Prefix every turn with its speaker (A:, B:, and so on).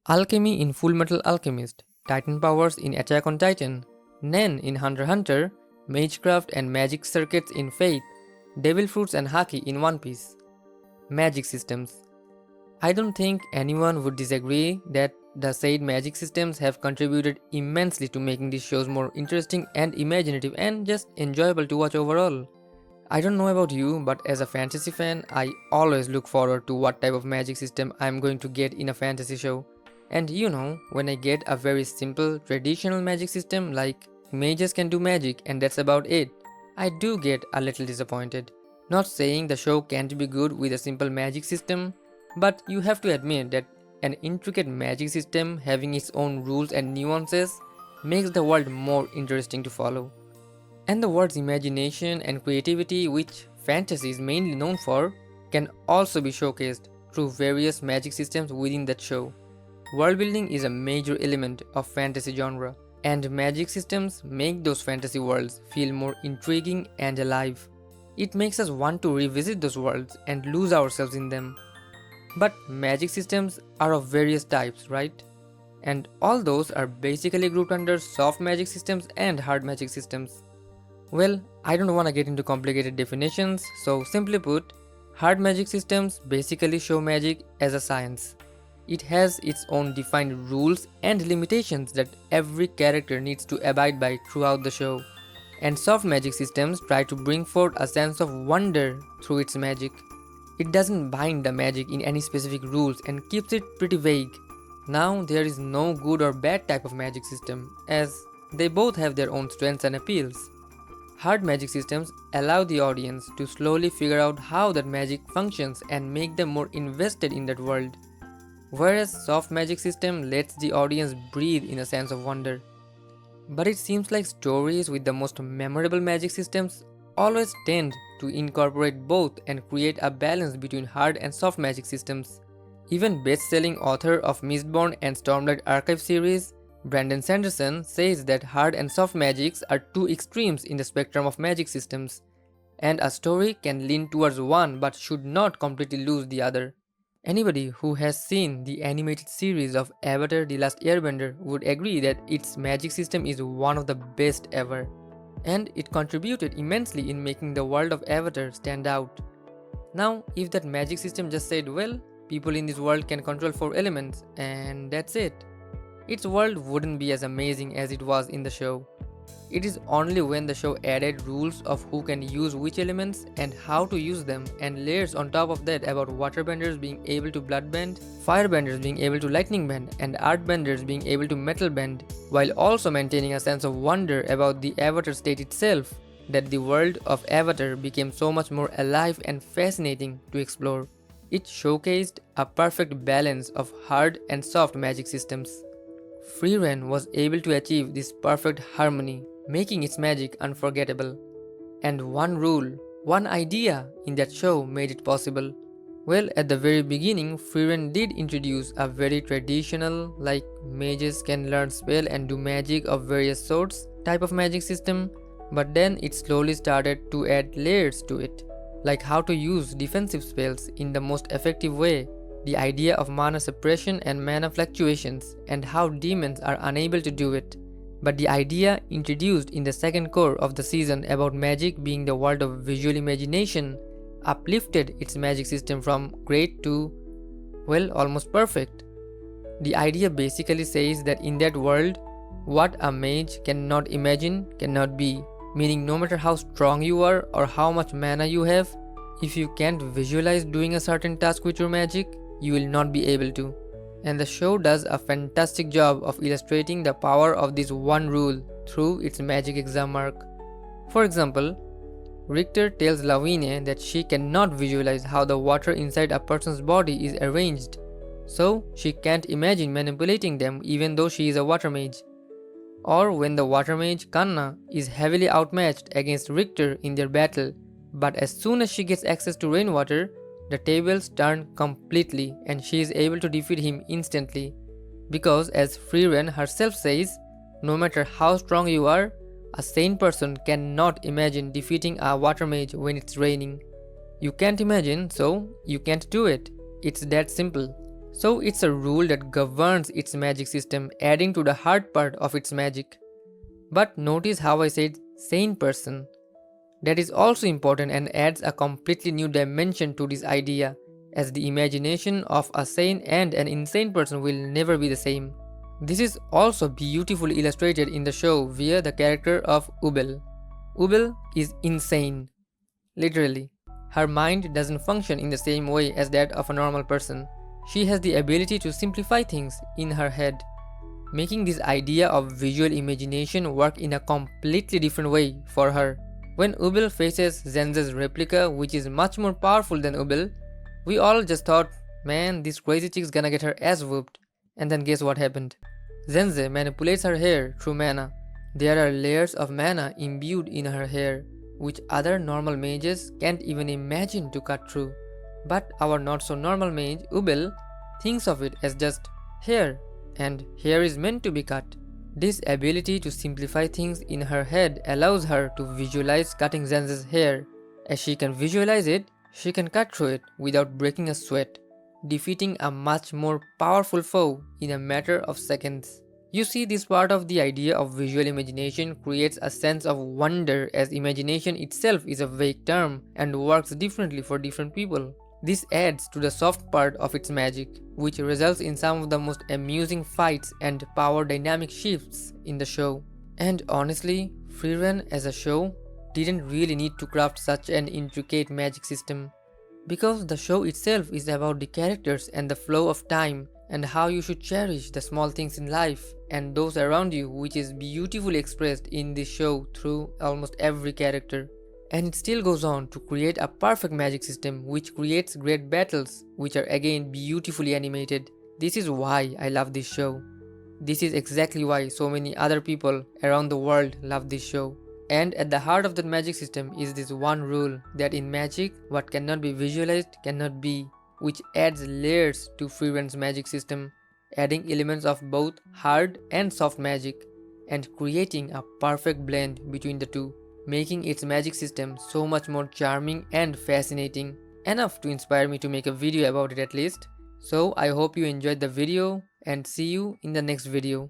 A: Alchemy in Fullmetal Alchemist, Titan powers in Attack on Titan, Nen in Hunter x Hunter, Magecraft and magic circuits in Fate, Devil fruits and Haki in One Piece. Magic systems. I don't think anyone would disagree that the said magic systems have contributed immensely to making these shows more interesting and imaginative and just enjoyable to watch overall. I don't know about you, but as a fantasy fan, I always look forward to what type of magic system I'm going to get in a fantasy show. And when I get a very simple, traditional magic system like mages can do magic and that's about it, I do get a little disappointed. Not saying the show can't be good with a simple magic system, but you have to admit that an intricate magic system having its own rules and nuances makes the world more interesting to follow. And the world's imagination and creativity, which fantasy is mainly known for, can also be showcased through various magic systems within that show. World building is a major element of fantasy genre, and magic systems make those fantasy worlds feel more intriguing and alive. It makes us want to revisit those worlds and lose ourselves in them. But magic systems are of various types, right? And all those are basically grouped under soft magic systems and hard magic systems. Well, I don't want to get into complicated definitions, so simply put, hard magic systems basically show magic as a science. It has its own defined rules and limitations that every character needs to abide by throughout the show. And soft magic systems try to bring forth a sense of wonder through its magic. It doesn't bind the magic in any specific rules and keeps it pretty vague. Now, there is no good or bad type of magic system, as they both have their own strengths and appeals. Hard magic systems allow the audience to slowly figure out how that magic functions and make them more invested in that world. Whereas soft magic system lets the audience breathe in a sense of wonder. But it seems like stories with the most memorable magic systems always tend to incorporate both and create a balance between hard and soft magic systems. Even best-selling author of Mistborn and Stormlight Archive series, Brandon Sanderson, says that hard and soft magics are two extremes in the spectrum of magic systems, and a story can lean towards one but should not completely lose the other. Anybody who has seen the animated series of Avatar: The Last Airbender would agree that its magic system is one of the best ever, and it contributed immensely in making the world of Avatar stand out. Now, if that magic system just said, well, people in this world can control 4 elements, and that's it, its world wouldn't be as amazing as it was in the show. It is only when the show added rules of who can use which elements and how to use them, and layers on top of that about waterbenders being able to bloodbend, firebenders being able to lightning bend, and earthbenders being able to metal bend, while also maintaining a sense of wonder about the Avatar state itself, that the world of Avatar became so much more alive and fascinating to explore. It showcased a perfect balance of hard and soft magic systems. Frieren was able to achieve this perfect harmony, making its magic unforgettable. And one rule, one idea in that show made it possible. Well, at the very beginning, Frieren did introduce a very traditional, like mages can learn spell and do magic of various sorts type of magic system, but then it slowly started to add layers to it, like how to use defensive spells in the most effective way, the idea of mana suppression and mana fluctuations, and how demons are unable to do it. But the idea introduced in the second core of the season about magic being the world of visual imagination uplifted its magic system from great to, well, almost perfect. The idea basically says that in that world, what a mage cannot imagine cannot be, meaning no matter how strong you are or how much mana you have, if you can't visualize doing a certain task with your magic, you will not be able to. And the show does a fantastic job of illustrating the power of this one rule through its magic exam arc. For example, Richter tells Lavinia that she cannot visualize how the water inside a person's body is arranged, so she can't imagine manipulating them even though she is a water mage. Or when the water mage Kanna is heavily outmatched against Richter in their battle, but as soon as she gets access to rainwater, the tables turn completely and she is able to defeat him instantly. Because as Frieren herself says, no matter how strong you are, a sane person cannot imagine defeating a water mage when it's raining. You can't imagine, so you can't do it. It's that simple. So it's a rule that governs its magic system, adding to the hard part of its magic. But notice how I said sane person. That is also important and adds a completely new dimension to this idea, as the imagination of a sane and an insane person will never be the same. This is also beautifully illustrated in the show via the character of Ubel. Ubel is insane, literally. Her mind doesn't function in the same way as that of a normal person. She has the ability to simplify things in her head, making this idea of visual imagination work in a completely different way for her. When Ubel faces Zenze's replica, which is much more powerful than Ubel, we all just thought, man, this crazy chick's gonna get her ass whooped. And then guess what happened? Zenze manipulates her hair through mana. There are layers of mana imbued in her hair, which other normal mages can't even imagine to cut through. But our not so normal mage, Ubel, thinks of it as just hair, and hair is meant to be cut. This ability to simplify things in her head allows her to visualize cutting Zenze's hair. As she can visualize it, she can cut through it without breaking a sweat, defeating a much more powerful foe in a matter of seconds. You see, this part of the idea of visual imagination creates a sense of wonder, as imagination itself is a vague term and works differently for different people. This adds to the soft part of its magic, which results in some of the most amusing fights and power dynamic shifts in the show. And honestly, Frieren as a show didn't really need to craft such an intricate magic system, because the show itself is about the characters and the flow of time and how you should cherish the small things in life and those around you, which is beautifully expressed in this show through almost every character. And it still goes on to create a perfect magic system which creates great battles, which are again beautifully animated. This is why I love this show. This is exactly why so many other people around the world love this show. And at the heart of that magic system is this one rule, that in magic, what cannot be visualized cannot be, which adds layers to Frieren's magic system, adding elements of both hard and soft magic, and creating a perfect blend between the two, making its magic system so much more charming and fascinating, enough to inspire me to make a video about it at least. So I hope you enjoyed the video and see you in the next video.